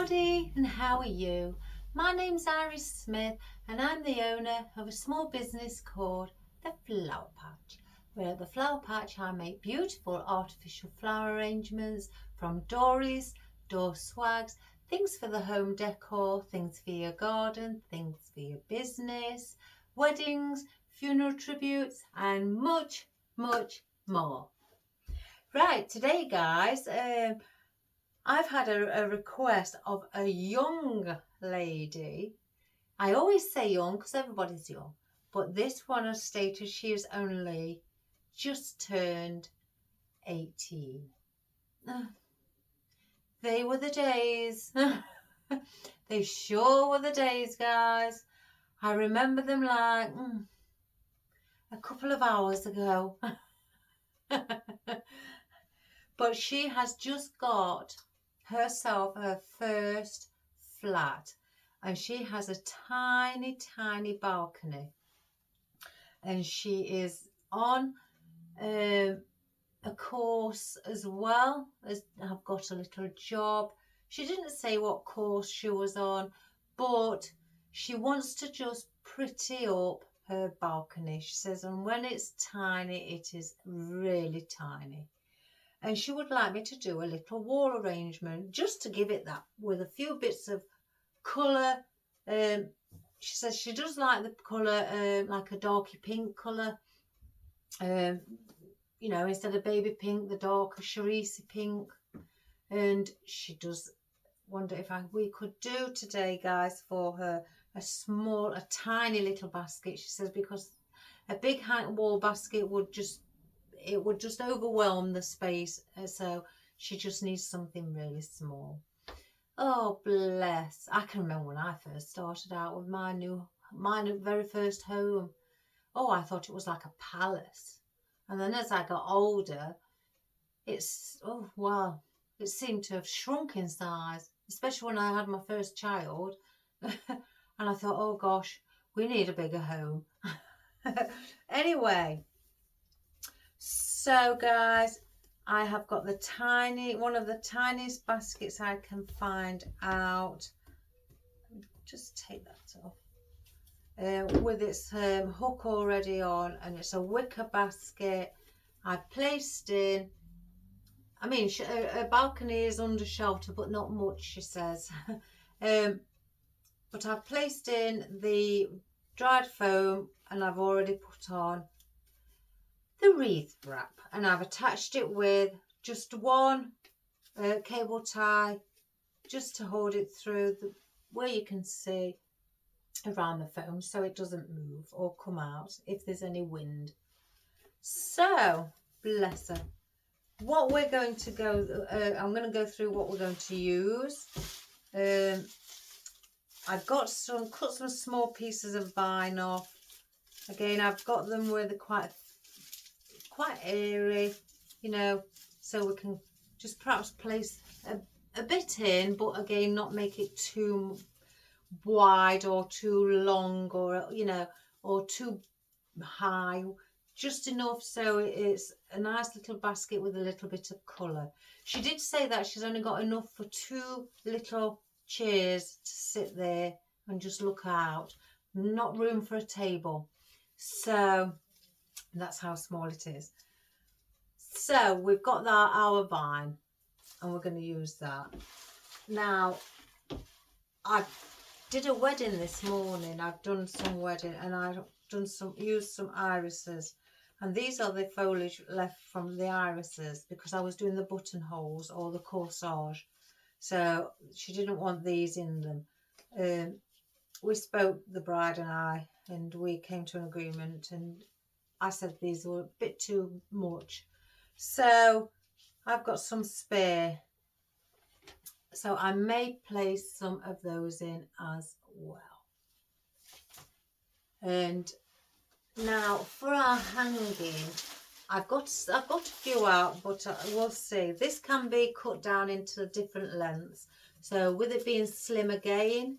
everybody, and how are you? My name's Iris Smith and I'm the owner of a small business called the Flower Patch, where at the Flower Patch I make beautiful artificial flower arrangements from dories, door swags, things for the home decor, things for your garden, things for your business, weddings, funeral tributes and much more. Right, today guys, I've had a request of a young lady. I always say young because everybody's young, but this one has stated she is only just turned 18. They were the days. They sure were the days, guys. I remember them like a couple of hours ago. But she has just got herself her first flat, and she has a tiny balcony, and she is on a course as well as I've got a little job. She didn't say what course she was on, but she wants to just pretty up her balcony, she says, and when it's tiny it is really tiny. And she would like me to do a little wall arrangement just to give it that with a few bits of colour. She says she does like the colour, like a darky pink colour. You know, instead of baby pink, the darker cerise pink. And she does wonder if we could do today, guys, for her a tiny little basket. She says because a big wall basket would just overwhelm the space, so she just needs something really small. Oh bless, I can remember when I first started out with my very first home. Oh, I thought it was like a palace, and then as I got older it seemed to have shrunk in size, especially when I had my first child. And I thought, oh gosh, we need a bigger home. Anyway, so guys, I have got one of the tiniest baskets I can find out. Just take that off. With its hook already on, and it's a wicker basket. I placed in, I mean, a balcony is under shelter, but not much, she says. But I've placed in the dried foam, and I've already put on the wreath wrap, and I've attached it with just one cable tie just to hold it through where you can see around the foam, so it doesn't move or come out if there's any wind. So bless her. What we're going to I'm going to go through what we're going to use. I've got cut some small pieces of vine off. Again, I've got them where they're quite airy, you know, so we can just perhaps place a bit in, but again not make it too wide or too long, or you know, or too high, just enough so it's a nice little basket with a little bit of colour. She did say that she's only got enough for 2 little chairs to sit there and just look out, not room for a table, so that's how small it is. So we've got our vine, and we're going to use that. Now, I did a wedding this morning. I've done some wedding, and I've used some irises, and these are the foliage left from the irises because I was doing the buttonholes or the corsage, so she didn't want these in them. We spoke, the bride and I, and we came to an agreement, and I said these were a bit too much, so I've got some spare, so I may place some of those in as well. And now for our hanging, I've got a few out, but we'll see. This can be cut down into different lengths, so with it being slim again,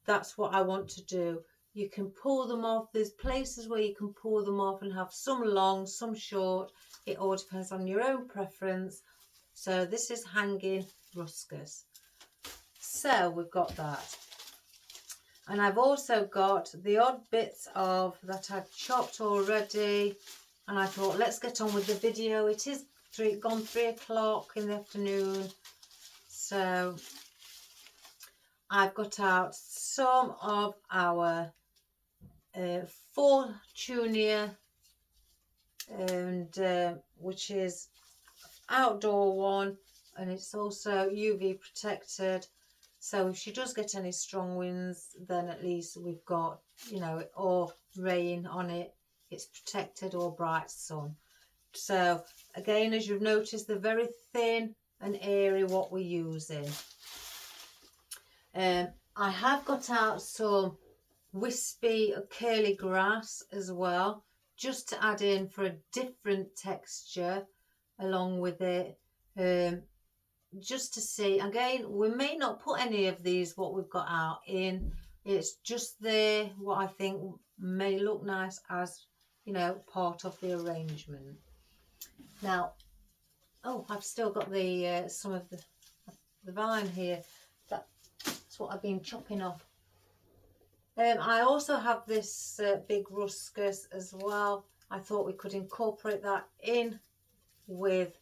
that's what I want to do. You can pull them off. There's places where you can pull them off and have some long, some short. It all depends on your own preference. So this is hanging ruscus. So we've got that. And I've also got the odd bits of that I've chopped already. And I thought, let's get on with the video. It is gone 3 o'clock in the afternoon. So I've got out some of our fortunnia, and which is outdoor one, and it's also UV protected. So if she does get any strong winds, then at least we've got, you know, or rain on it, it's protected, or bright sun. So again, as you've noticed, they're very thin and airy what we're using. I have got out some wispy curly grass as well, just to add in for a different texture along with it. Just to see, again, we may not put any of these what we've got out in, it's just there what I think may look nice as, you know, part of the arrangement. Now, oh, I've still got the some of the vine here. That's what I've been chopping off. I also have this big ruscus as well. I thought we could incorporate that in with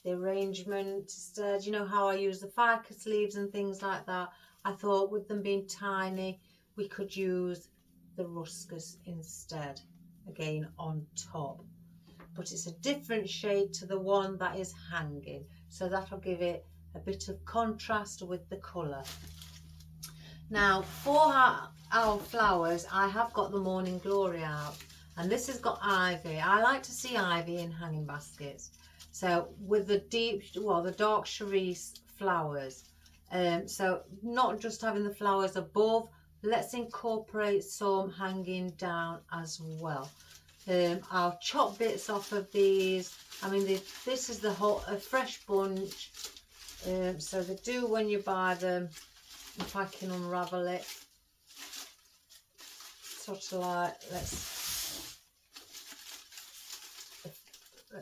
the arrangement instead. You know how I use the ficus leaves and things like that? I thought with them being tiny, we could use the ruscus instead, again on top. But it's a different shade to the one that is hanging, so that'll give it a bit of contrast with the colour. Now for our flowers, I have got the morning glory out, and this has got ivy. I like to see ivy in hanging baskets. So with the the dark cerise flowers, so not just having the flowers above, let's incorporate some hanging down as well. I'll chop bits off of these. I mean, this is a fresh bunch, so they do when you buy them. If I can unravel it, sort of like, let's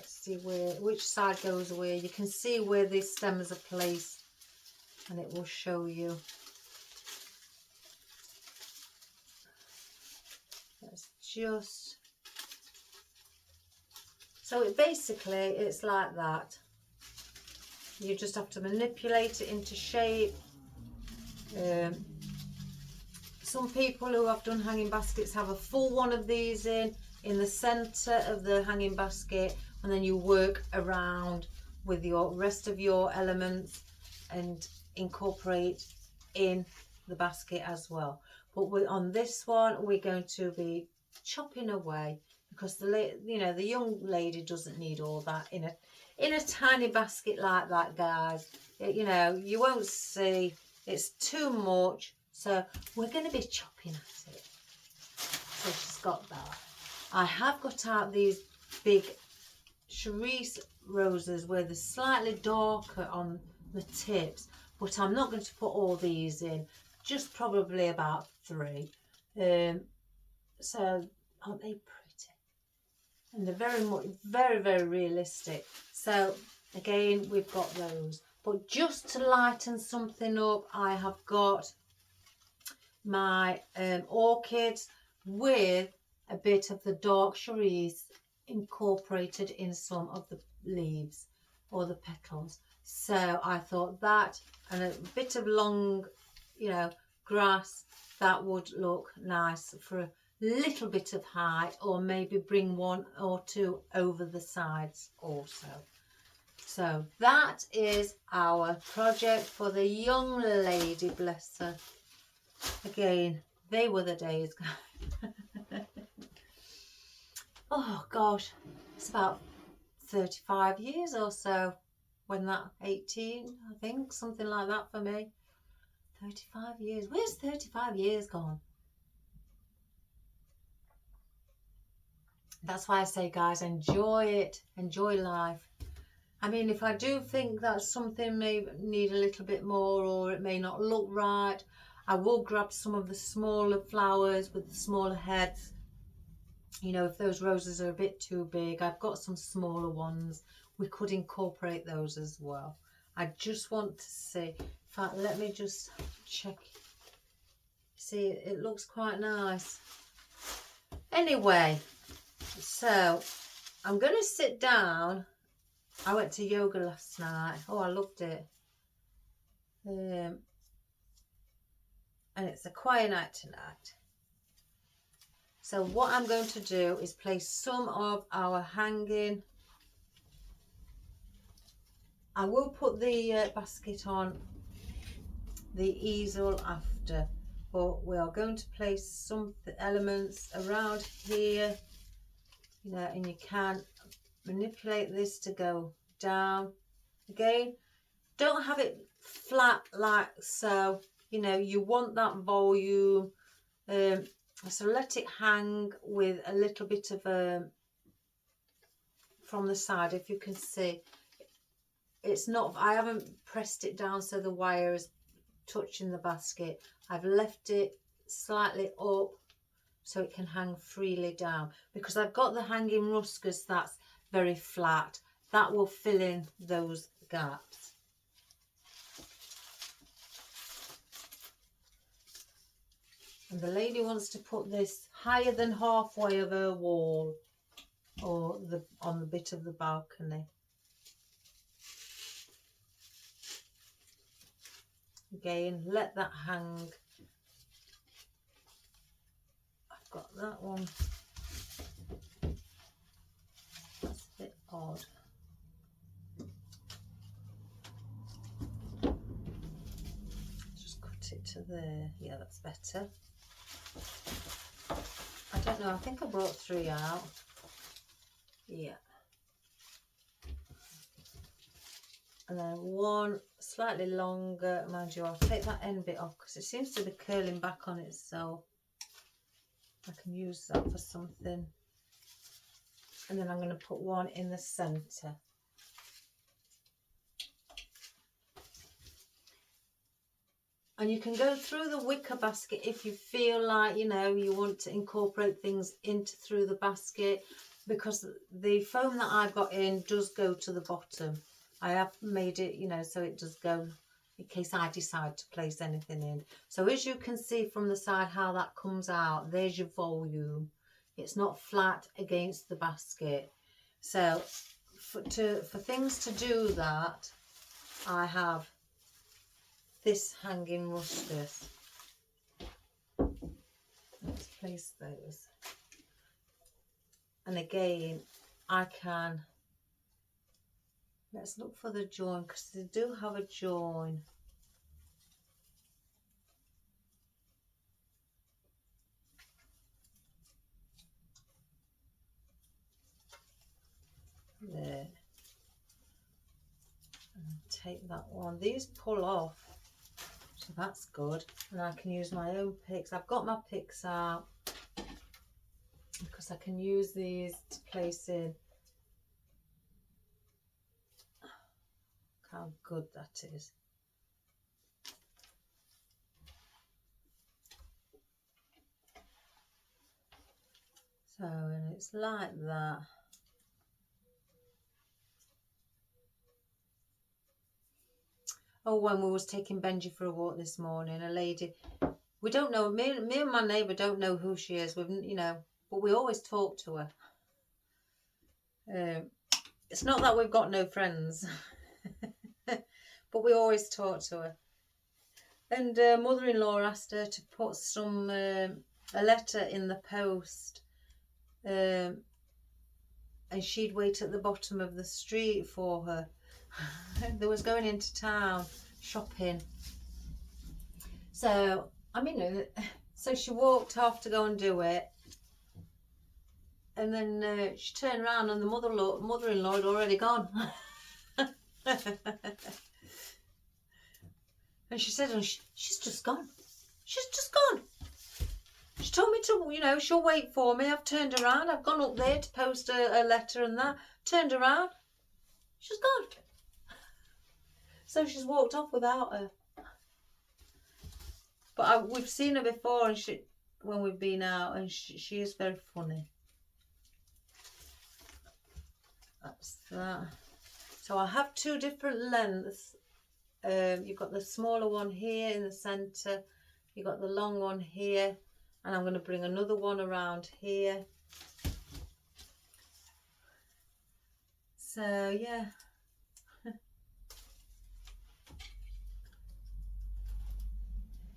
see which side goes where. You can see where these stems are placed, and it will show you. Let's just, so it's like that. You just have to manipulate it into shape. Some people who have done hanging baskets have a full one of these in the center of the hanging basket, and then you work around with your rest of your elements and incorporate in the basket as well. But on this one, we're going to be chopping away, because the young lady doesn't need all that in a tiny basket like that, guys. You won't see. It's too much, so we're going to be chopping at it. So she's got that. I have got out these big cerise roses where they're slightly darker on the tips, but I'm not going to put all these in, just probably about 3. So aren't they pretty? And they're very, very realistic. So again, we've got those. But just to lighten something up, I have got my orchids with a bit of the dark cerise incorporated in some of the leaves or the petals. So I thought that, and a bit of long, grass, that would look nice for a little bit of height, or maybe bring 1 or 2 over the sides also. So that is our project for the young lady, bless her. Again, they were the days. Oh gosh, it's about 35 years or so, when that 18, I think, something like that for me. 35 years. Where's 35 years gone? That's why I say, guys, enjoy it, enjoy life. I mean, if I do think that something may need a little bit more, or it may not look right, I will grab some of the smaller flowers with the smaller heads. If those roses are a bit too big, I've got some smaller ones. We could incorporate those as well. I just want to see. In fact, let me just check. See, it looks quite nice. Anyway, so I'm going to sit down. I went to yoga last night. Oh, I loved it. And it's a quiet night tonight. So what I'm going to do is place some of our hanging. I will put the basket on the easel after, but we are going to place some elements around here, you know, and you can manipulate this to go down. Again, don't have it flat like so, you know, you want that volume. So let it hang with a little bit of from the side. If you can see, it's not, I haven't pressed it down so the wire is touching the basket. I've left it slightly up so it can hang freely down, because I've got the hanging ruscus that's very flat. That will fill in those gaps. And the lady wants to put this higher than halfway of her wall, or on the bit of the balcony. Again, let that hang. I've got that one. That's a bit odd. Just cut it to there. Yeah, that's better. I don't know, I think I brought 3 out. Yeah. And then one slightly longer, mind you, I'll take that end bit off because it seems to be curling back on itself. I can use that for something. And then I'm going to put one in the centre. And you can go through the wicker basket if you feel like, you know, you want to incorporate things through the basket, because the foam that I've got in does go to the bottom. I have made it, you know, so it does go in case I decide to place anything in. So as you can see from the side how that comes out, there's your volume. It's not flat against the basket. So for things to do that, I have this hanging ruscus. Let's place those. And again, I can, let's look for the join, because they do have a join. There. And take that one. These pull off, so that's good. And I can use my own picks. I've got my picks out because I can use these to place in. Look how good that is. So, and it's like that. Oh, when we was taking Benji for a walk this morning, a lady, we don't know, me and my neighbour don't know who she is, we've, you know, but we always talk to her. It's not that we've got no friends, but we always talk to her. And mother-in-law asked her to put some, a letter in the post, and she'd wait at the bottom of the street for her. They was going into town shopping. So, I mean, so she walked off to go and do it. And then she turned around and the mother-in-law had already gone. And she said, oh, she's just gone. She's just gone. She told me to, you know, she'll wait for me. I've turned around. I've gone up there to post a letter and that. Turned around. She's gone. So she's walked off without her. But we've seen her before, and when we've been out, and she is very funny. That's that. So I have 2 different lengths you've got the smaller one here in the center, you've got the long one here, and I'm going to bring another one around here. So yeah.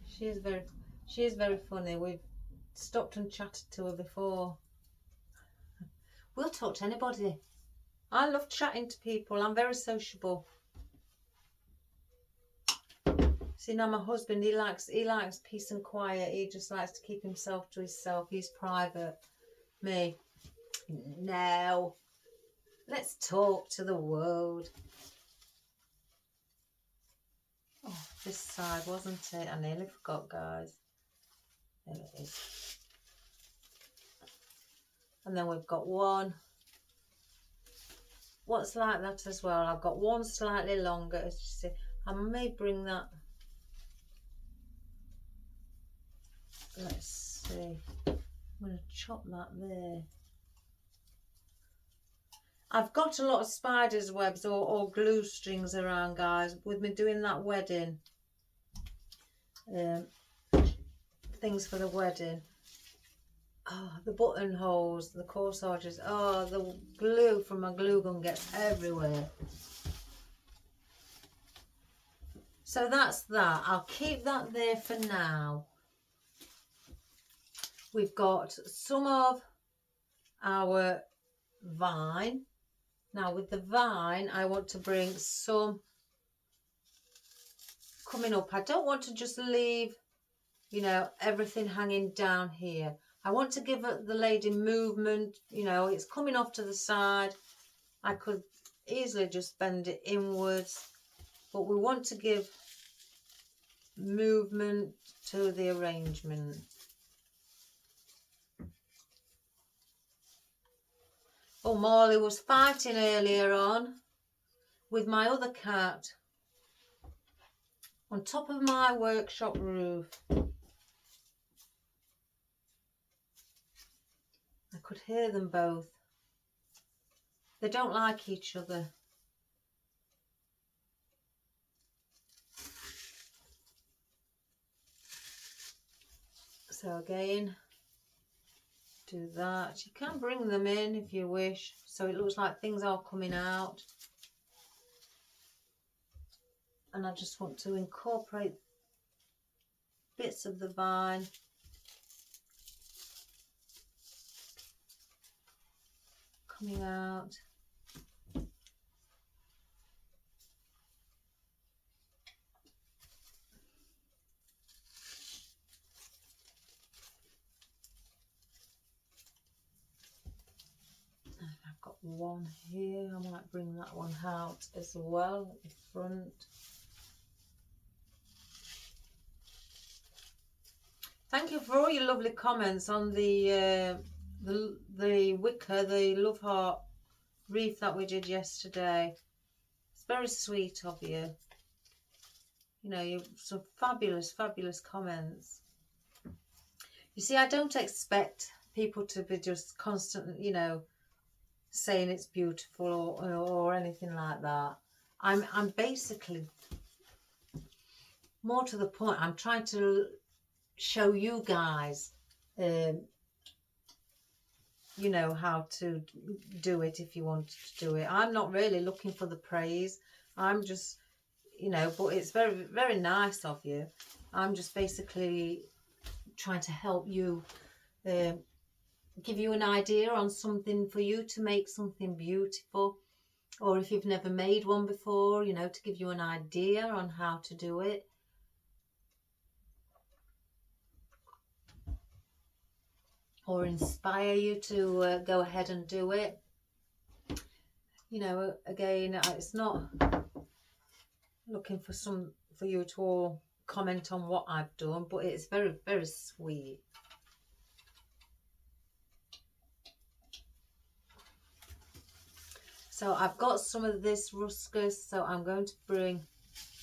She is very funny. We've stopped and chatted to her before. We'll talk to anybody. I love chatting to people. I'm very sociable. See, now my husband, he likes peace and quiet. He just likes to keep himself to himself. He's private. Me, no. Let's talk to the world. Oh, this side, wasn't it? I nearly forgot, guys. There it is. And then we've got one. What's like that as well? I've got one slightly longer, as you see. I may bring that. Let's see. I'm going to chop that there. I've got a lot of spiders webs or glue strings around, guys, with me doing that wedding. Things for the wedding. Oh, the buttonholes, the corsages. Oh, the glue from my glue gun gets everywhere. So that's that. I'll keep that there for now. We've got some of our vine. Now with the vine, I want to bring some coming up. I don't want to just leave, you know, everything hanging down here. I want to give the lady movement. You know, it's coming off to the side. I could easily just bend it inwards, but we want to give movement to the arrangement. Oh, Morley was fighting earlier on with my other cat on top of my workshop roof. I could hear them both. They don't like each other. So again, do that. You can bring them in if you wish, so it looks like things are coming out. And I just want to incorporate bits of the vine coming out. I've got one here. I might bring that one out as well at the front. Thank you for all your lovely comments on the wicker, the love heart wreath that we did yesterday. It's very sweet of you. You know, you some fabulous comments. You see, I don't expect people to be just constantly, you know, saying it's beautiful or anything like that. I'm basically, more to the point, I'm trying to show you guys you know, how to do it if you want to do it. I'm not really looking for the praise. I'm just, you know, but it's very nice of you. I'm just basically trying to help you, give you an idea on something for you to make something beautiful, or if you've never made one before, you know, to give you an idea on how to do it. Or inspire you to go ahead and do it. You know, again, it's not looking for you to all comment on what I've done, but it's very sweet. So I've got some of this ruscus, so I'm going to bring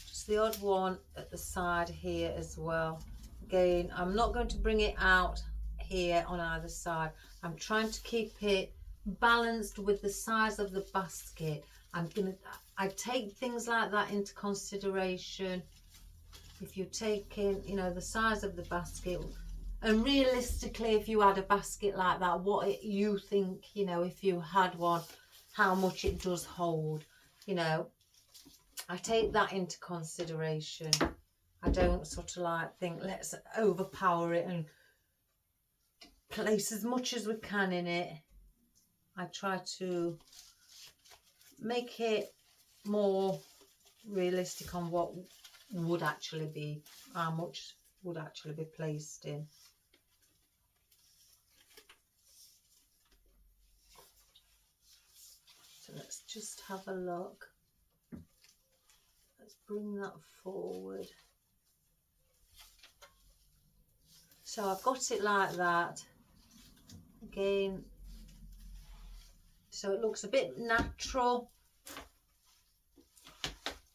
just the odd one at the side here as well. Again, I'm not going to bring it out here on either side. I'm trying to keep it balanced with the size of the basket. I take things like that into consideration. If you're taking, you know, the size of the basket, and realistically, if you had a basket like that, you think, you know, if you had one, how much it does hold, you know. I take that into consideration. I don't sort of like think, let's overpower it and place as much as we can in it. I try to make it more realistic on what would actually be, how much would actually be placed in. So let's just have a look. Let's bring that forward. So I've got it like that again, so it looks a bit natural.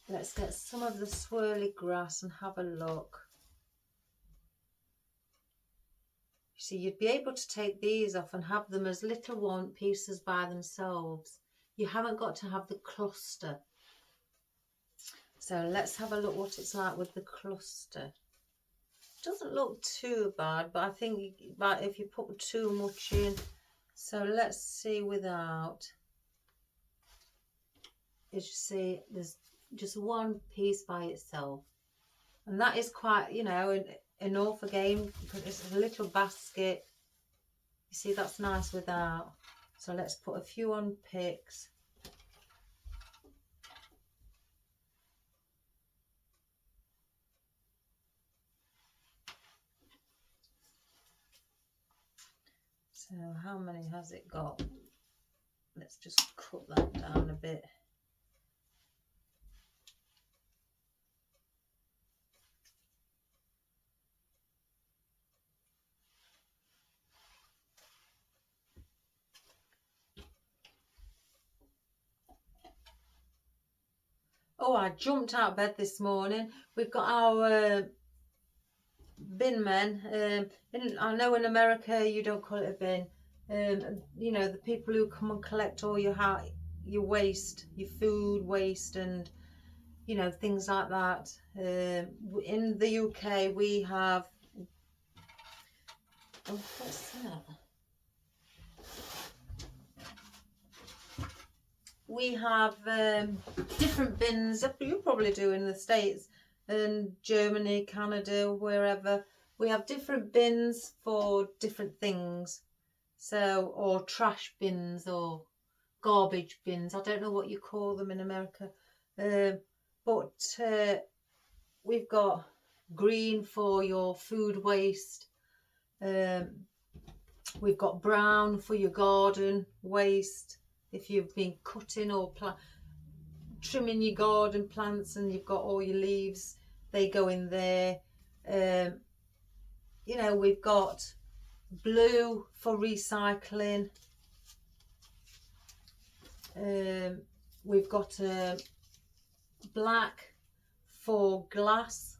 Let's get some of the swirly grass and have a look. You see, you'd be able to take these off and have them as little one pieces by themselves. You haven't got to have the cluster. So let's have a look what it's like with the cluster. Doesn't look too bad, but I think if you put too much in. So let's see without. As you see, there's just one piece by itself, and that is quite, you know, enough again because it's a little basket. You see, that's nice without. So let's put a few on picks. So how many has it got? Let's just cut that down a bit. Oh, I jumped out of bed this morning. We've got our bin men. I know in America you don't call it a bin. You know, the people who come and collect all your waste, your food waste, and you know, things like that. In the UK we have, oh, what's that? We have different bins. You probably do in the States and Germany, Canada, wherever. We have different bins for different things. So, or trash bins or garbage bins. I don't know what you call them in America. But we've got green for your food waste. We've got brown for your garden waste. If you've been cutting or trimming your garden plants and you've got all your leaves, they go in there. You know, we've got blue for recycling. We've got black for glass.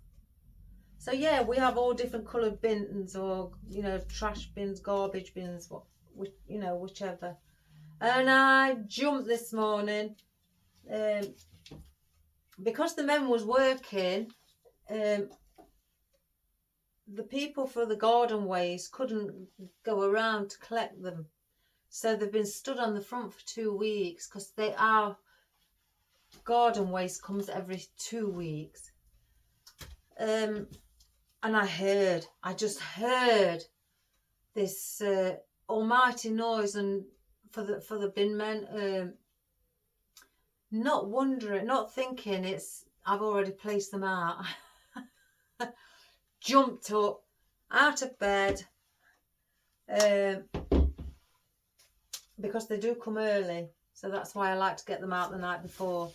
So yeah, we have all different coloured bins, or you know, trash bins, garbage bins, you know, whichever. And I jumped this morning because the men was working. The people for the garden waste couldn't go around to collect them, so they've been stood on the front for 2 weeks because our garden waste comes every 2 weeks. And I just heard this almighty noise, and for the bin men, not thinking I've already placed them out. Jumped up out of bed because they do come early, so that's why I like to get them out the night before.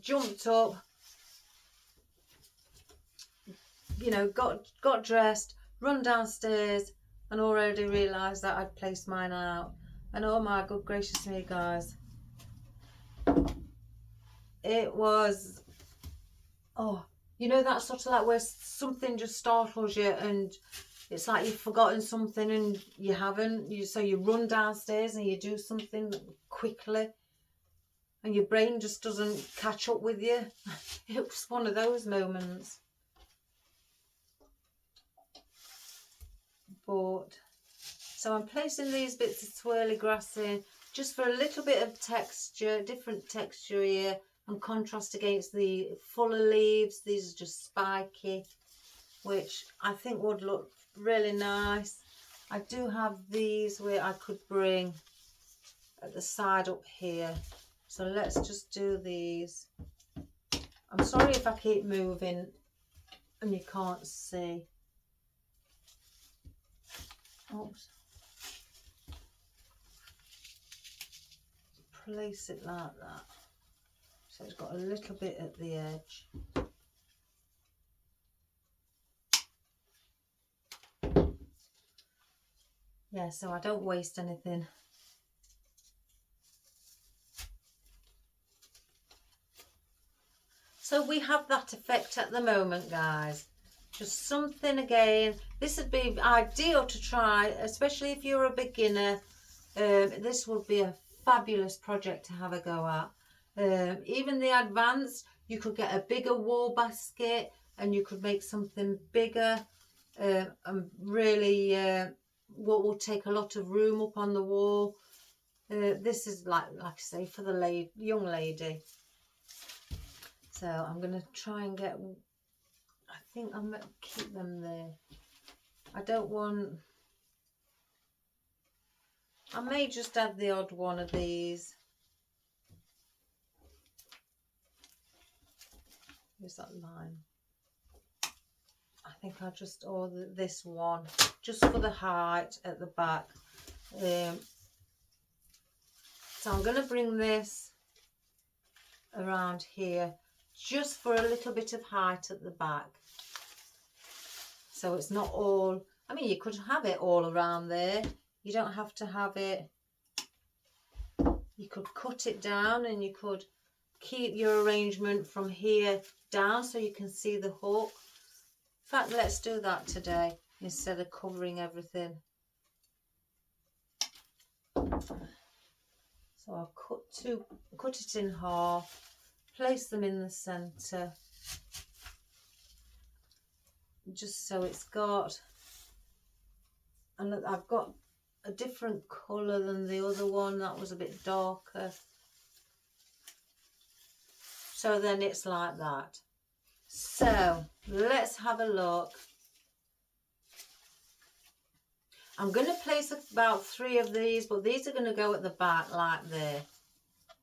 Jumped up, you know, got dressed, run downstairs, and already realised that I'd placed mine out. And oh my good gracious me, guys, it was, oh, you know, that sort of like where something just startles you and it's like you've forgotten something and you haven't. So you run downstairs and you do something quickly and your brain just doesn't catch up with you. It was one of those moments. But so I'm placing these bits of swirly grass in just for a little bit of texture, different texture here, and contrast against the fuller leaves. These are just spiky, which I think would look really nice. I do have these where I could bring at the side up here. So let's just do these. I'm sorry if I keep moving and you can't see. Oops. Place it like that. So it's got a little bit at the edge. Yeah, so I don't waste anything. So we have that effect at the moment, guys. Just something again. This would be ideal to try, especially if you're a beginner. This would be a fabulous project to have a go at. Even the advanced, you could get a bigger wall basket and you could make something bigger and really what will take a lot of room up on the wall. This is like I say, for the young lady. So I'm going to try and get, I think I'm going to keep them there. I don't want, I may just add the odd one of these. Where's that line? I think I'll just order this one, just for the height at the back. So I'm going to bring this around here, just for a little bit of height at the back. So it's not all, I mean, you could have it all around there. You don't have to have it. You could cut it down and you could keep your arrangement from here down so you can see the hook. In fact, let's do that today instead of covering everything. So I'll cut it in half, place them in the centre, just so it's got, and look, I've got a different colour than the other one, that was a bit darker. So then it's like that. So let's have a look. I'm going to place about 3 of these, but these are going to go at the back like there.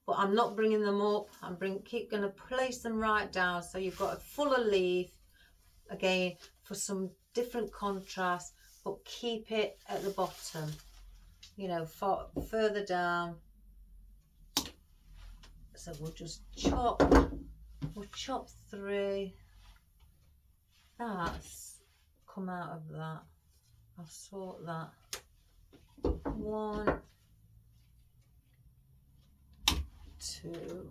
But I'm not bringing them up. I'm keep going to place them right down, so you've got a fuller leaf again for some different contrast, but keep it at the bottom, you know, further down. So we'll just chop. We'll chop 3. That's come out of that. I'll sort that. 1, 2,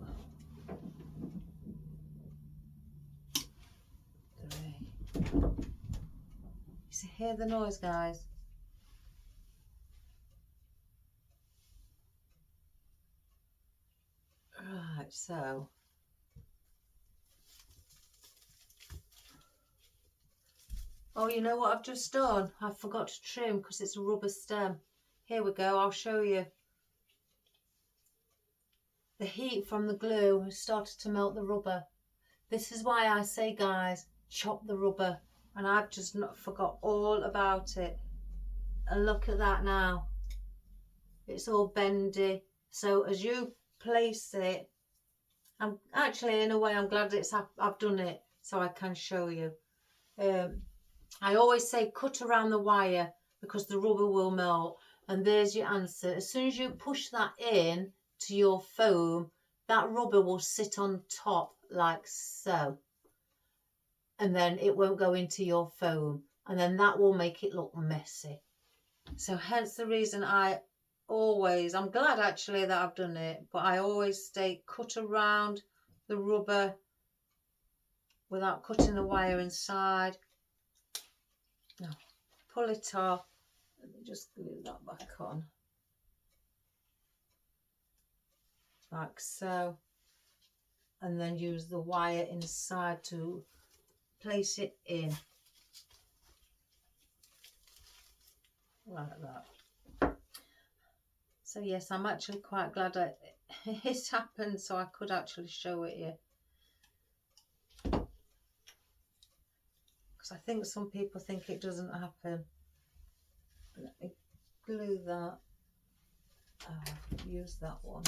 3. You hear the noise, guys? Right, so oh, you know what I've just done? I forgot to trim because it's a rubber stem. Here we go, I'll show you. The heat from the glue has started to melt the rubber. This is why I say, guys, chop the rubber. And I've just forgot all about it. And look at that now. It's all bendy. So as you place it, I'm actually, in a way, I'm glad I've done it so I can show you. I always say cut around the wire because the rubber will melt. And there's your answer. As soon as you push that in to your foam, that rubber will sit on top like so. And then it won't go into your foam. And then that will make it look messy. So hence the reason I'm glad actually that I've done it, but I always stay cut around the rubber without cutting the wire inside. No, pull it off. Let me just glue that back on. Like so. And then use the wire inside to place it in. Like that. So yes, I'm actually quite glad it happened, so I could actually show it you. Because I think some people think it doesn't happen. Let me glue that. Use that one.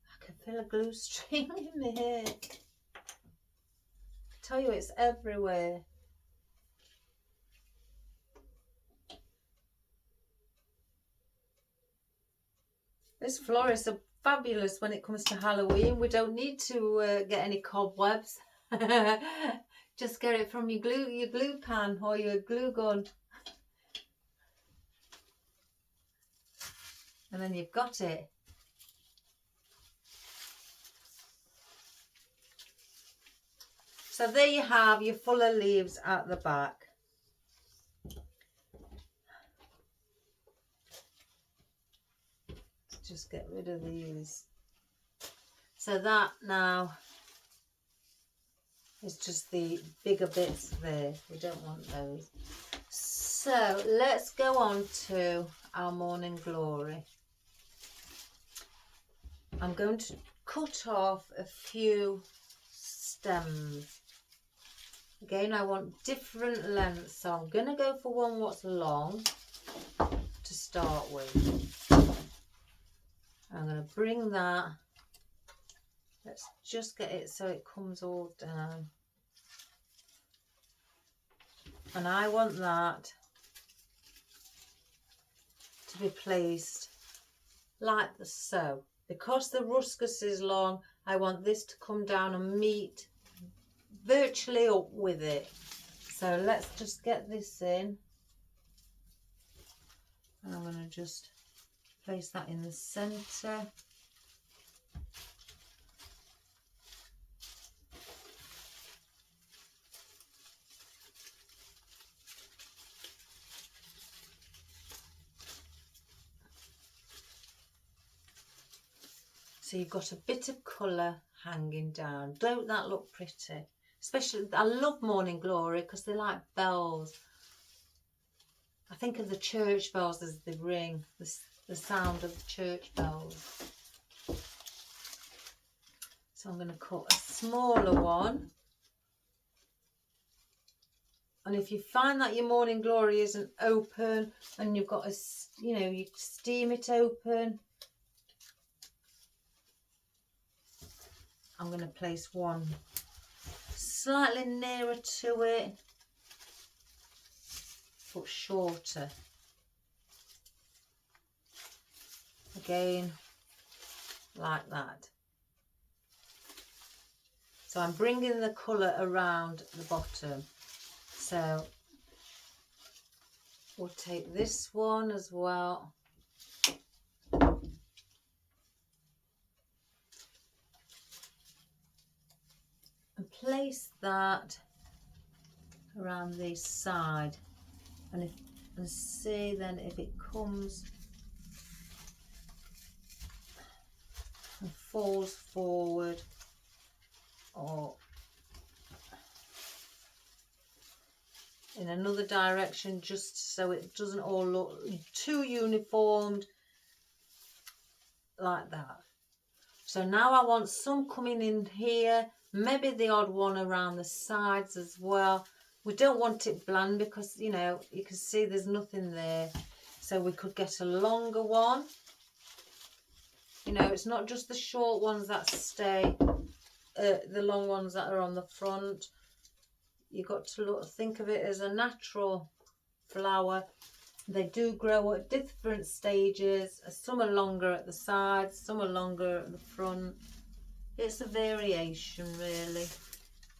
I can feel a glue stream in my hair. I tell you, it's everywhere. This florists are fabulous when it comes to Halloween. We don't need to get any cobwebs. Just get it from your glue pan or your glue gun. And then you've got it. So there you have your fuller leaves at the back. Just get rid of these. So that now is just the bigger bits there. We don't want those. So let's go on to our morning glory. I'm going to cut off a few stems. Again, I want different lengths, so I'm going to go for one what's long to start with. I'm going to bring that. Let's just get it so it comes all down. And I want that to be placed like so. Because the ruscus is long, I want this to come down and meet virtually up with it. So let's just get this in. And I'm going to just place that in the centre. So you've got a bit of colour hanging down. Don't that look pretty? Especially, I love morning glory because they're like bells. I think of the church bells as they ring, the sound of the church bells. So I'm going to cut a smaller one. And if you find that your morning glory isn't open and you've got a, you steam it open, I'm going to place one slightly nearer to it, but shorter. Again, like that. So I'm bringing the colour around the bottom. So we'll take this one as well. And place that around the side. And see then if it comes and falls forward or in another direction, just so it doesn't all look too uniformed like that. So now I want some coming in here, maybe the odd one around the sides as well. We don't want it bland because, you can see there's nothing there. So we could get a longer one. It's not just the short ones that stay, the long ones that are on the front. you've got to think of it as a natural flower. They do grow at different stages. Some are longer at the sides, some are longer at the front. It's a variation really.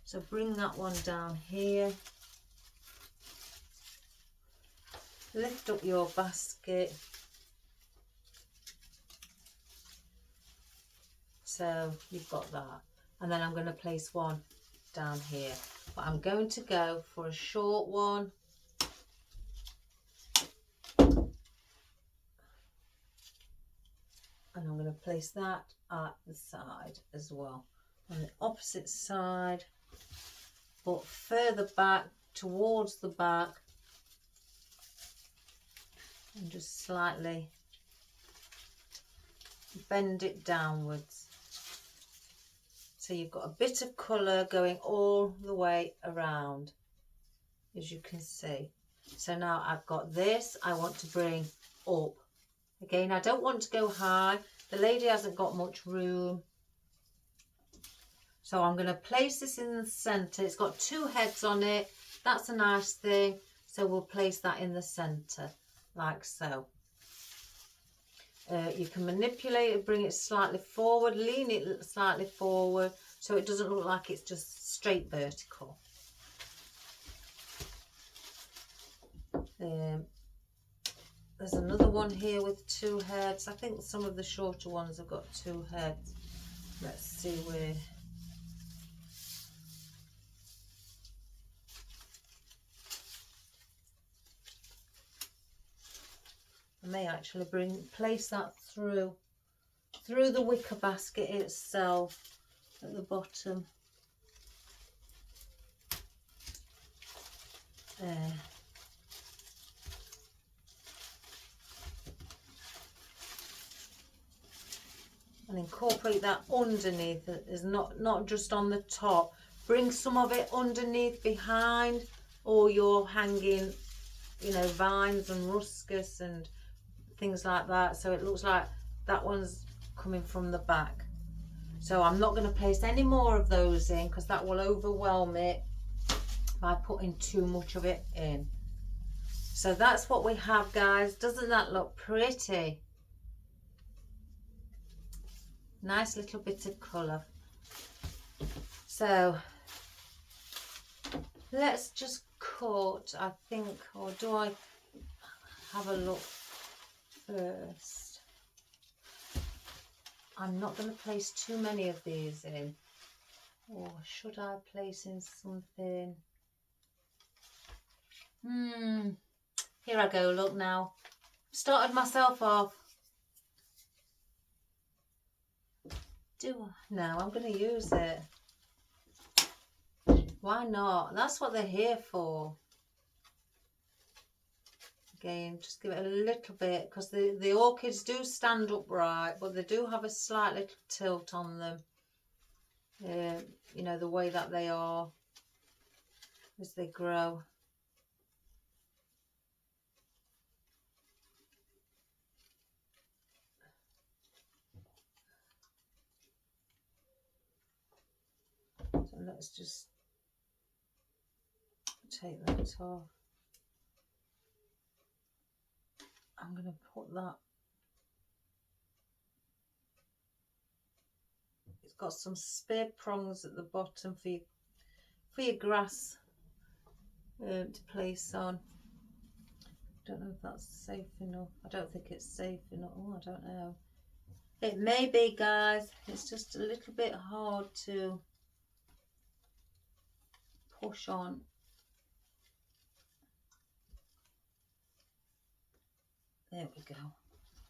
So bring that one down here. Lift up your basket. So you've got that. And then I'm going to place one down here. But I'm going to go for a short one. And I'm going to place that at the side as well. On the opposite side, but further back towards the back. And just slightly bend it downwards. So you've got a bit of colour going all the way around, as you can see. So now I've got this, I want to bring up. Again, I don't want to go high. The lady hasn't got much room. So I'm going to place this in the centre. It's got two heads on it. That's a nice thing. So we'll place that in the centre, like so. You can manipulate it, bring it slightly forward, lean it slightly forward, so it doesn't look like it's just straight vertical. There's another one here with two heads. I think some of the shorter ones have got two heads. Let's see where. I may actually place that through the wicker basket itself at the bottom. There. And incorporate that underneath. It is not just on the top. Bring some of it underneath behind all your hanging, you know, vines and ruscus and things like that, so it looks like that one's coming from the back. So I'm not going to place any more of those in because that will overwhelm it by putting too much of it in. So that's what we have, guys. Doesn't that look pretty? Nice little bit of colour. So let's just cut, I think, or do I have a look first? I'm not going to place too many of these in. Or should I place in something? Here I go, look now. Started myself off. No, I'm going to use it. Why not? That's what they're here for. Again, just give it a little bit, because the orchids do stand upright, but they do have a slight little tilt on them. You know, the way that they are as they grow. So let's just take that off. I'm going to put that. It's got some spear prongs at the bottom for your grass to place on. Don't know if that's safe enough. I don't think it's safe enough. Oh, I don't know. It may be, guys. It's just a little bit hard to push on. There we go.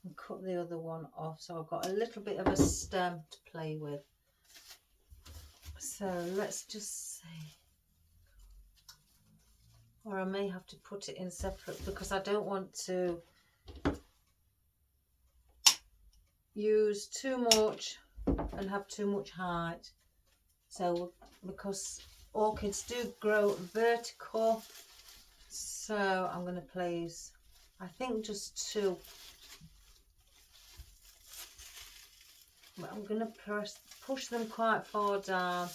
And cut the other one off. So I've got a little bit of a stem to play with. So let's just see. Or I may have to put it in separate because I don't want to use too much and have too much height. So because orchids do grow vertical, so I'm going to place, I think, just two. But I'm going to push them quite far down.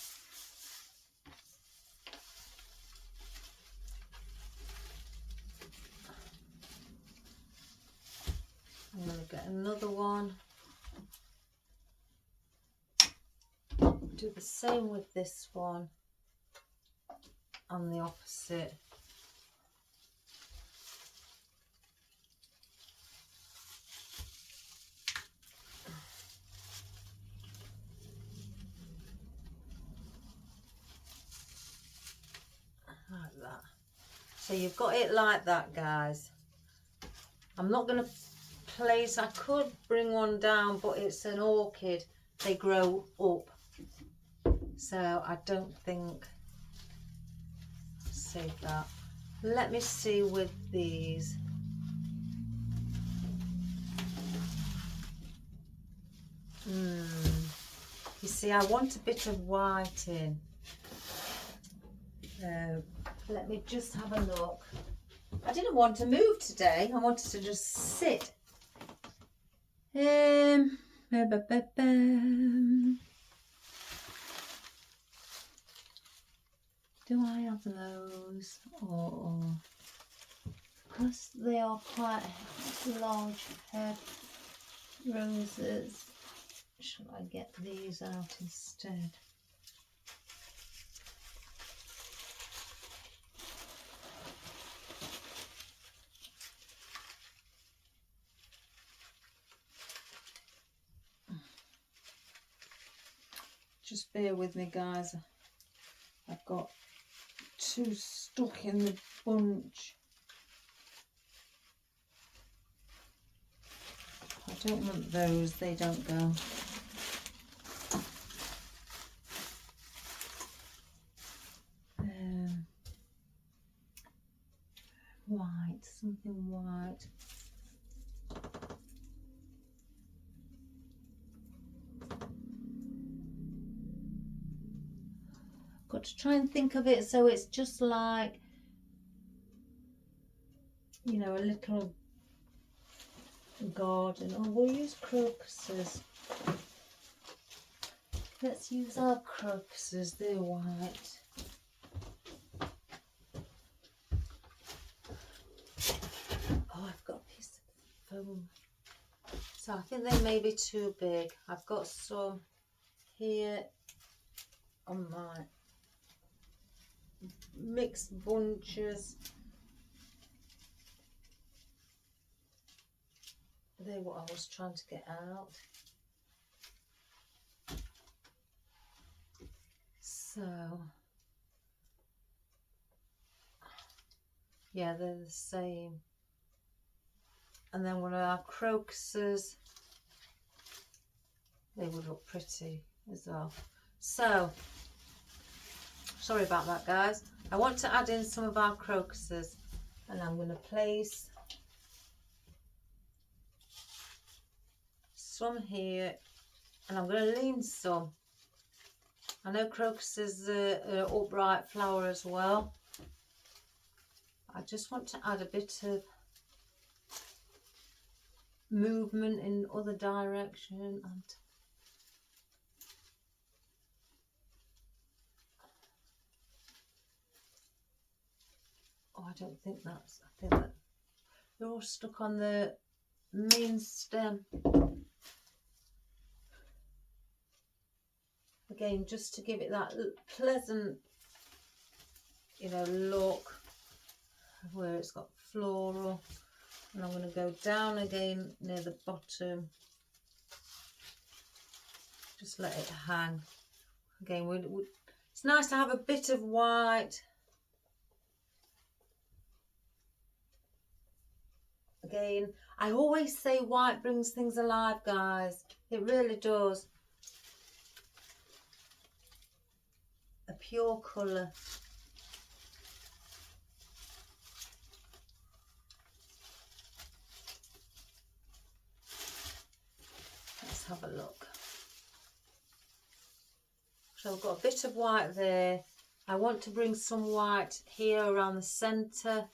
get another one. Do the same with this one on the opposite. Like that. So you've got it like that, guys. I'm not going to place, I could bring one down, but it's an orchid. They grow up. So I don't think, save that. Let me see with these. You see, I want a bit of white in. Let me just have a look. I didn't want to move today. I wanted to just sit. Do I have those? Or because they are quite large head roses, shall I get these out instead? Just bear with me, guys. I've got two stuck in the bunch. I don't want those, they don't go. White, something white. Got to try and think of it so it's just like, you know, a little garden. Oh, we'll use crocuses. Let's use our crocuses, they're white. Oh, I've got a piece of foam. So I think they may be too big. I've got some here on my mixed bunches. They're what I was trying to get out. So yeah, they're the same. And then one of our crocuses, they would look pretty as well. So sorry about that, guys. I want to add in some of our crocuses, and I'm going to place some here, and I'm going to lean some. I know crocuses are upright flower as well. I just want to add a bit of movement in other direction. And oh, I don't think that's, I think that they're all stuck on the main stem. Again, just to give it that pleasant, you know, look where it's got floral. And I'm going to go down again near the bottom. Just let it hang. Again, it's nice to have a bit of white. Again, I always say white brings things alive, guys. It really does. A pure colour. Let's have a look. So I've got a bit of white there. I want to bring some white here around the centre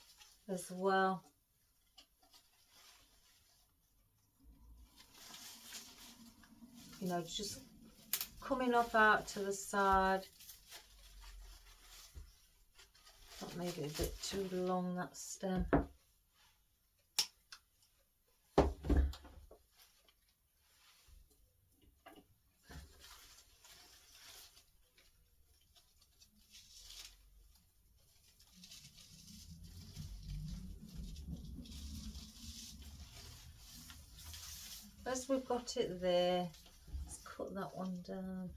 as well. You know, just coming up out to the side. That made it a bit too long, that stem. as we've got it there, let's cut that one down.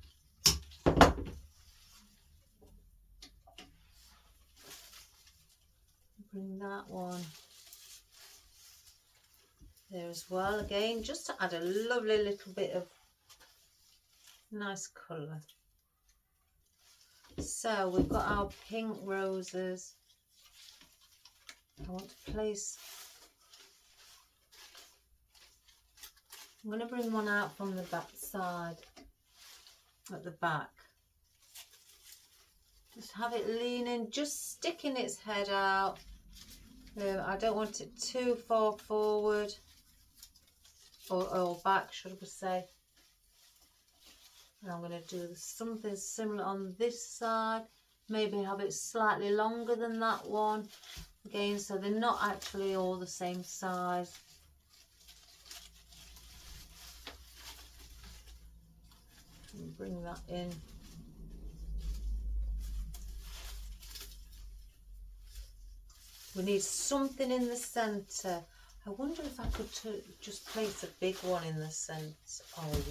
Bring that one there as well, again just to add a lovely little bit of nice colour. So we've got our pink roses. I want to place, I'm going to bring one out from the back side, at the back. Just have it leaning, just sticking its head out. I don't want it too far forward, or back should I say. And I'm going to do something similar on this side. Maybe have it slightly longer than that one. Again, so they're not actually all the same size. And bring that in. We need something in the centre. I wonder if I could just place a big one in the centre. Oh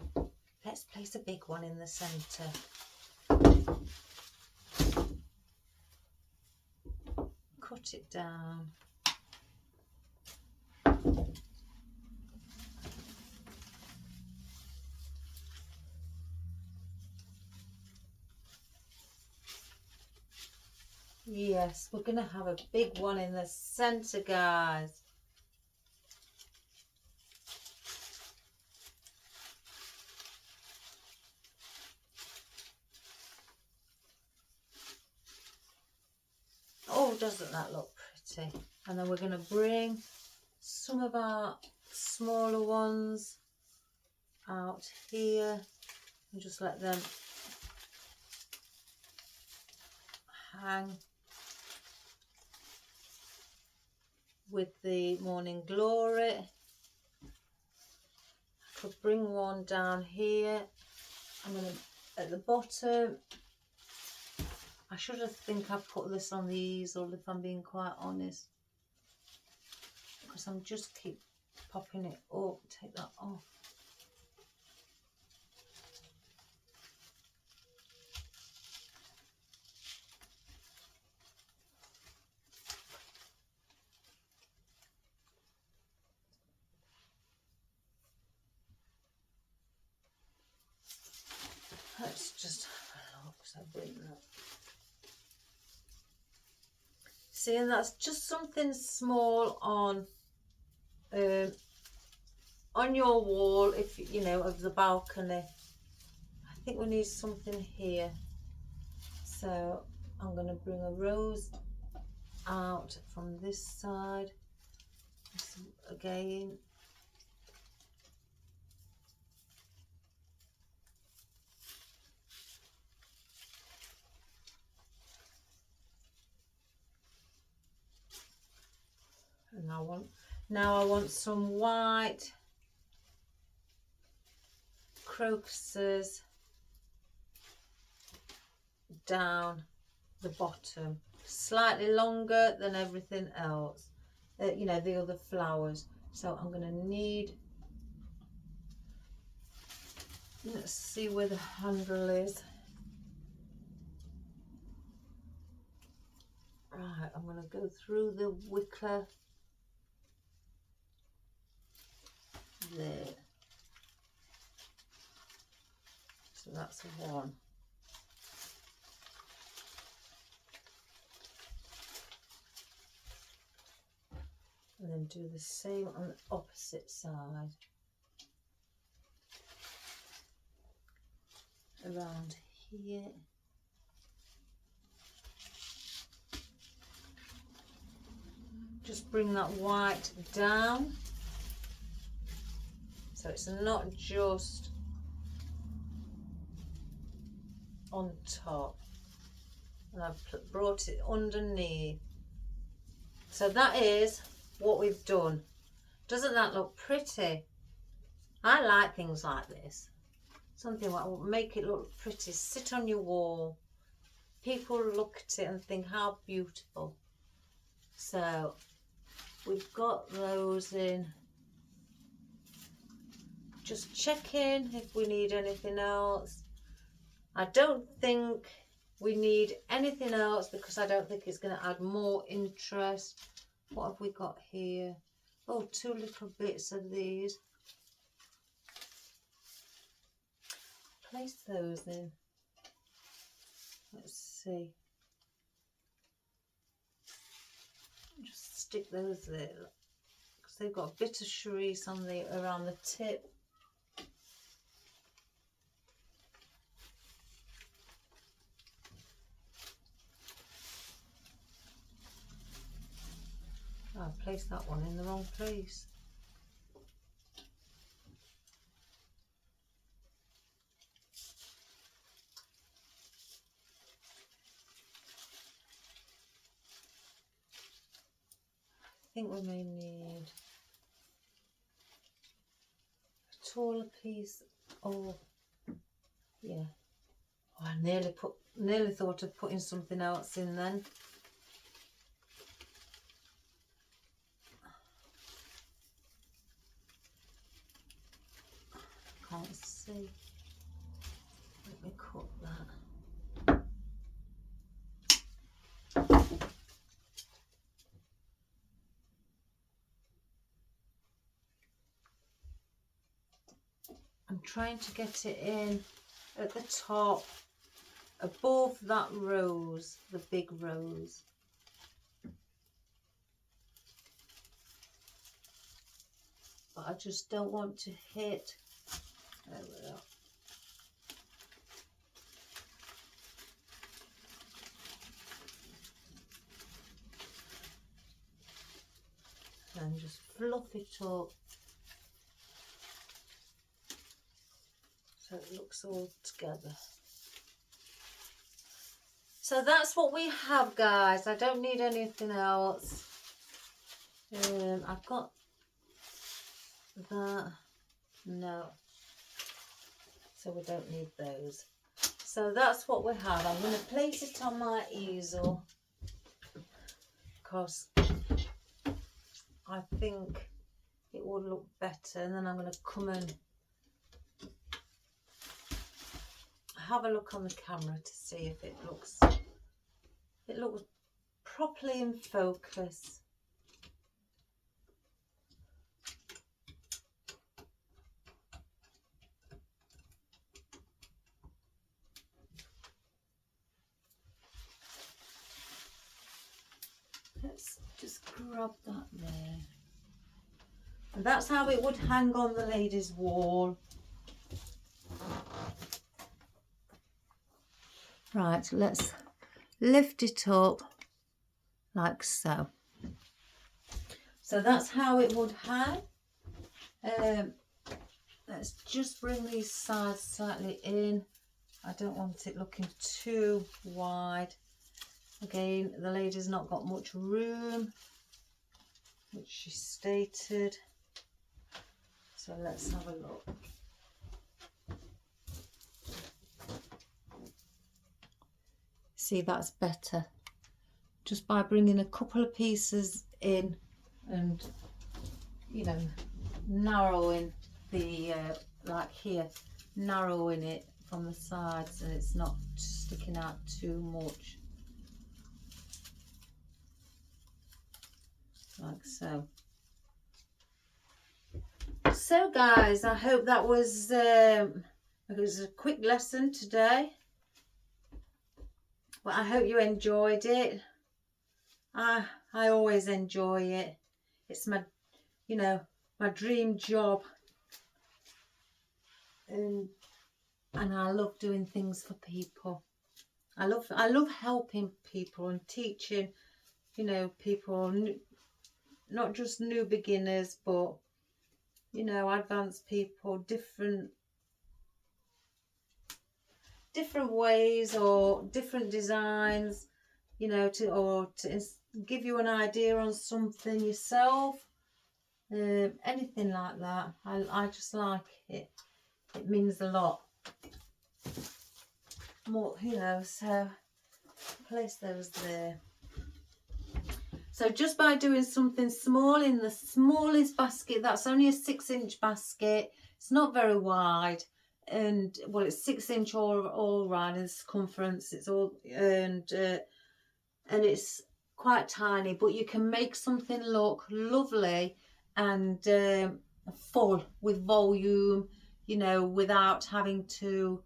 yeah. Let's place a big one in the centre. Cut it down. Yes, we're going to have a big one in the centre, guys. Oh, doesn't that look pretty? And then we're going to bring some of our smaller ones out here and just let them hang with the morning glory. I could bring one down here. I'm going to, at the bottom, I should have think I've put this on the easel if I'm being quite honest, because I'm just keep popping it up. Take that off. Let's just have a look. So bring that. See, and that's just something small on your wall, if you know, of the balcony. I think we need something here. So I'm going to bring a rose out from this side again. And now I want some white crocuses down the bottom, slightly longer than everything else, you know, the other flowers. So I'm going to need, let's see where the handle is. Right, I'm going to go through the wicker there. So that's one. And then do the same on the opposite side. Around here. Just bring that white down. So it's not just on top. And I've brought it underneath. So that is what we've done. Doesn't that look pretty? I like things like this. Something that will make it look pretty. Sit on your wall. People look at it and think how beautiful. So we've got those in just checking if we need anything else. I don't think we need anything else because I don't think it's going to add more interest. What have we got here? Oh, 2 little bits of these. Place those in. Let's see. Just stick those there because they've got a bit of cerise on the around the tip. Oh, I placed that one in the wrong place. I think we may need a taller piece. Oh, yeah. Oh, I nearly thought of putting something else in then. Can't see. Let me cut that. I'm trying to get it in at the top, above that rose, the big rose. But I just don't want to hit. There we are. And just fluff it up so it looks all together. So that's what we have, guys. I don't need anything else. I've got that. No. So we don't need those. So that's what we have. I'm going to place it on my easel because I think it would look better. And then I'm going to come and have a look on the camera to see if it looks properly in focus. Let's just grab that there. And that's how it would hang on the lady's wall. Right, let's lift it up like so. So that's how it would hang. Let's just bring these sides slightly in. I don't want it looking too wide. Again, the lady's not got much room, which she stated. So let's have a look. See, that's better. Just by bringing a couple of pieces in and, you know, narrowing the, like here, narrowing it from the sides and it's not sticking out too much. Like so. So guys, I hope that was it was a quick lesson today, but I hope you enjoyed it. I always enjoy it. It's my, you know, my dream job, and I love doing things for people. I love helping people and teaching, you know, people, not just new beginners, but, you know, advanced people, different ways or different designs, you know, to give you an idea on something yourself, anything like that. I just like it. It means a lot more, you know. So place those there. So just by doing something small in the smallest basket, that's only a 6-inch basket, It's not very wide, and well, it's 6 inch all round in circumference. It's all and it's quite tiny, but you can make something look lovely and full with volume, you know, without having to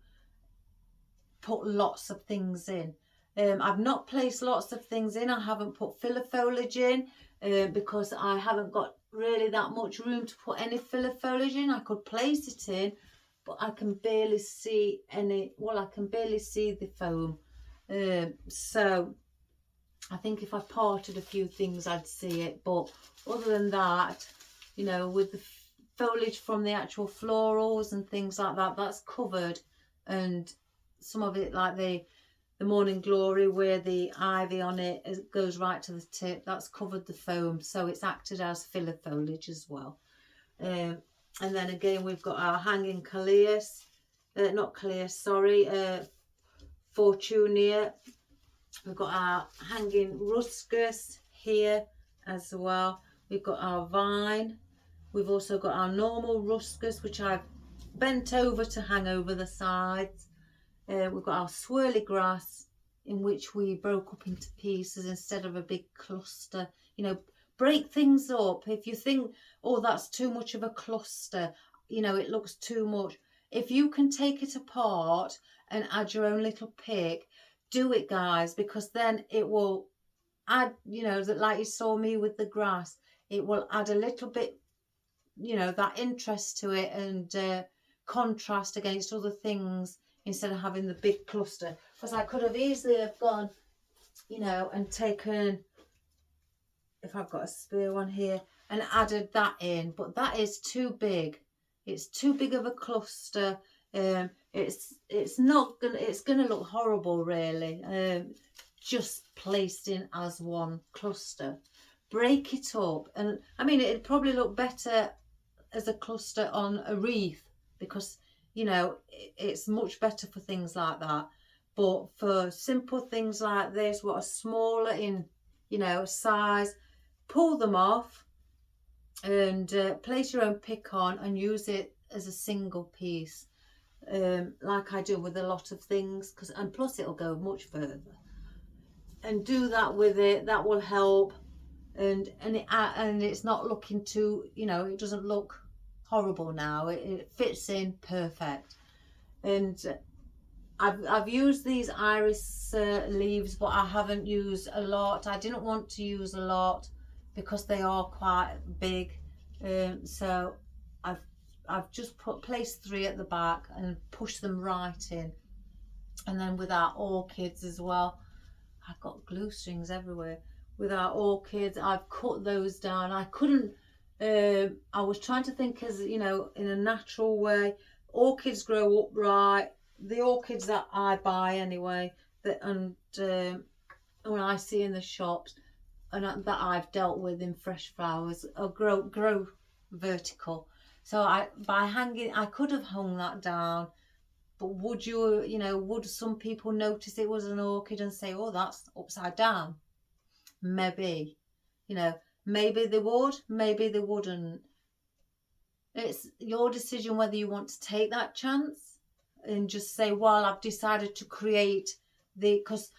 put lots of things in. I've not placed lots of things in. I haven't put filler foliage in because I haven't got really that much room to put any filler foliage in. I could place it in, but I can barely see any, well, I can barely see the foam. So I think if I parted a few things, I'd see it. But other than that, you know, with the foliage from the actual florals and things like that, that's covered. And some of it, like the morning glory, where the ivy on it goes right to the tip, that's covered the foam, so it's acted as filler foliage as well. And then again, we've got our hanging calais, not calais, sorry, fortunnia. We've got our hanging ruscus here as well. We've got our vine. We've also got our normal ruscus, which I've bent over to hang over the sides. We've got our swirly grass, in which we broke up into pieces instead of a big cluster. You know, break things up. If you think, oh, that's too much of a cluster, you know, it looks too much. If you can take it apart and add your own little pick, do it, guys, because then it will add, you know, that, like you saw me with the grass, it will add a little bit, you know, that interest to it and contrast against other things, instead of having the big cluster. Because I could have easily have gone, you know, and taken, if I've got a spare one here, and added that in, but that is too big. It's too big of a cluster. It's not gonna, it's gonna look horrible, really, just placed in as one cluster. Break it up, and I mean, it'd probably look better as a cluster on a wreath, because, you know, it's much better for things like that. But for simple things like this, what are smaller in, you know, size, pull them off and place your own pick on and use it as a single piece, like I do with a lot of things, and plus it'll go much further. And do that with it. That will help. And it's not looking too, you know, it doesn't look horrible now. It fits in perfect. And I've used these iris leaves, but I haven't used a lot. I didn't want to use a lot because they are quite big. So I've just placed 3 at the back and pushed them right in. And then with our orchids as well, I've got glue strings everywhere. With our orchids, I've cut those down. I couldn't, I was trying to think, as you know, in a natural way. Orchids grow upright. The orchids that I buy anyway, and when I see in the shops, and that I've dealt with in Fresh Flowers, grow vertical. So by hanging, I could have hung that down, but would you, you know, would some people notice it was an orchid and say, oh, that's upside down? Maybe, you know, maybe they would, maybe they wouldn't. It's your decision whether you want to take that chance and just say, well, I've decided to create because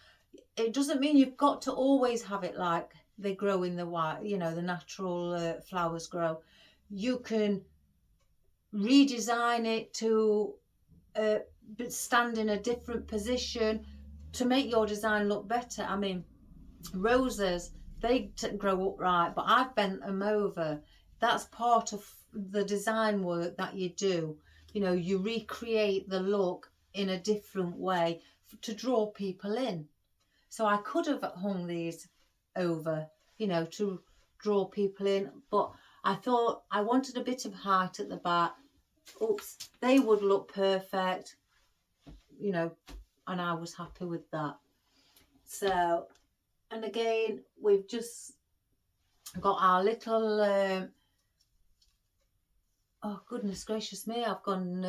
it doesn't mean you've got to always have it like they grow in the wild, you know, the natural flowers grow. You can redesign it to stand in a different position to make your design look better. I mean, roses, they grow upright, but I've bent them over. That's part of the design work that you do. You know, you recreate the look in a different way to draw people in. So I could have hung these over, you know, to draw people in, but I thought I wanted a bit of height at the back. Oops, they would look perfect, you know, and I was happy with that. So, and again, we've just got our little, oh goodness gracious me, I've gone,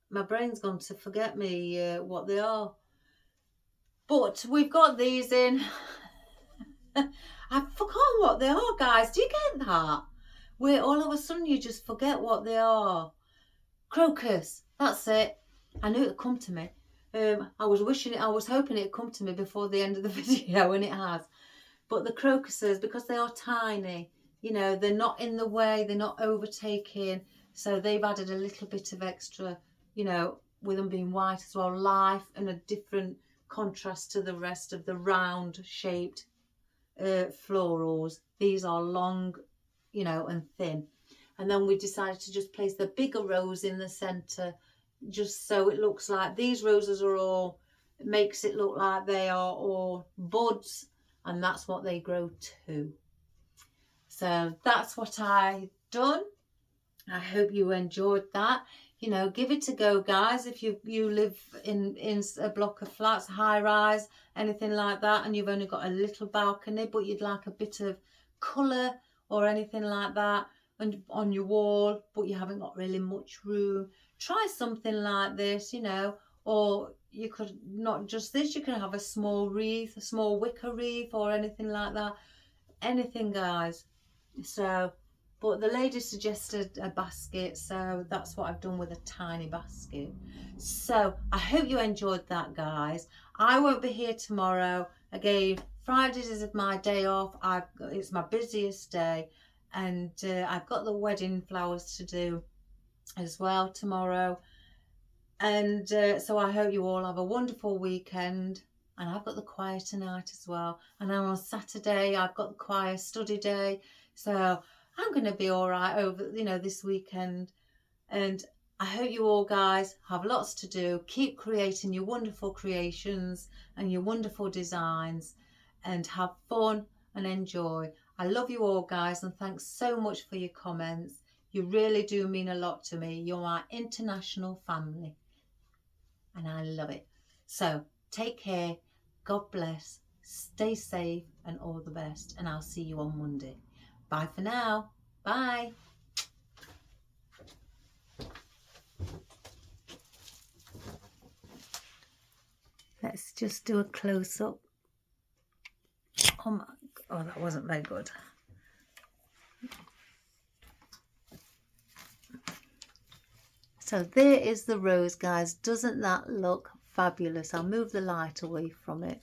my brain's gone to forget me what they are. But we've got these in. I've forgotten what they are, guys. Do you get that? Where all of a sudden you just forget what they are. crocus, that's it. I knew it'd come to me. I was hoping it'd come to me before the end of the video, and it has. But the crocuses, because they are tiny, you know, they're not in the way, they're not overtaking, so they've added a little bit of extra, you know, with them being white as well, life and a different contrast to the rest of the round shaped florals. These are long, you know, and thin. And then we decided to just place the bigger rose in the centre, just so it looks like these roses are all, it makes it look like they are all buds, and that's what they grow to. So that's what I done. I hope you enjoyed that. You know, give it a go, guys. If you live in a block of flats, high rise, anything like that, and you've only got a little balcony, but you'd like a bit of colour or anything like that and on your wall, but you haven't got really much room, try something like this, you know. Or you could, not just this, you can have a small wreath, a small wicker wreath or anything like that. Anything, guys. So, but the lady suggested a basket, so that's what I've done with a tiny basket. So I hope you enjoyed that, guys. I won't be here tomorrow. Again, Fridays is my day off. It's my busiest day, and I've got the wedding flowers to do as well tomorrow. And so I hope you all have a wonderful weekend. And I've got the choir tonight as well. And then on Saturday, I've got the choir study day. So I'm going to be all right over, you know, this weekend. And I hope you all, guys, have lots to do. Keep creating your wonderful creations and your wonderful designs, and have fun and enjoy. I love you all, guys, and thanks so much for your comments. You really do mean a lot to me. You're my international family, and I love it. So take care, God bless, stay safe, and all the best, and I'll see you on Monday. Bye for now. Bye. Let's just do a close-up. Oh my, oh, that wasn't very good. So there is the rose, guys. Doesn't that look fabulous? I'll move the light away from it.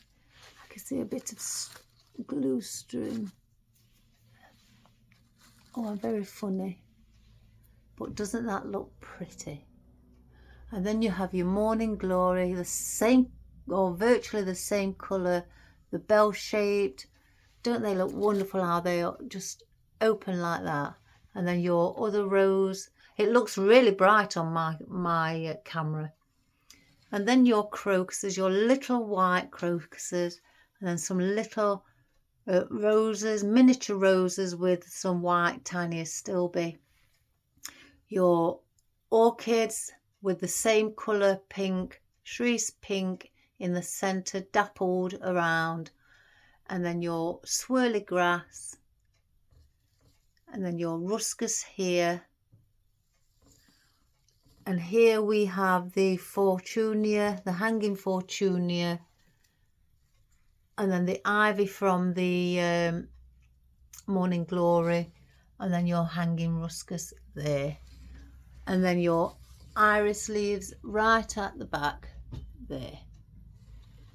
I can see a bit of glue stream. Oh, I'm very funny. But doesn't that look pretty? And then you have your morning glory, the same, or virtually the same colour, the bell shaped. Don't they look wonderful how they are just open like that? And then your other rose, it looks really bright on my camera. And then your crocuses, your little white crocuses, and then some little roses, miniature roses with some white tiny astilbe. Your orchids with the same colour, pink, cerise pink in the centre, dappled around. And then your swirly grass. And then your ruscus here. And here we have the fortunnia, the hanging fortunnia. And then the ivy from the morning glory. And then your hanging ruscus there. And then your iris leaves right at the back there.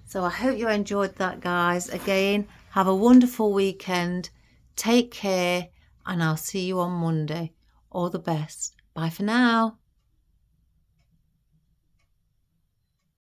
So I hope you enjoyed that, guys. Again, have a wonderful weekend. Take care, and I'll see you on Monday. All the best. Bye for now.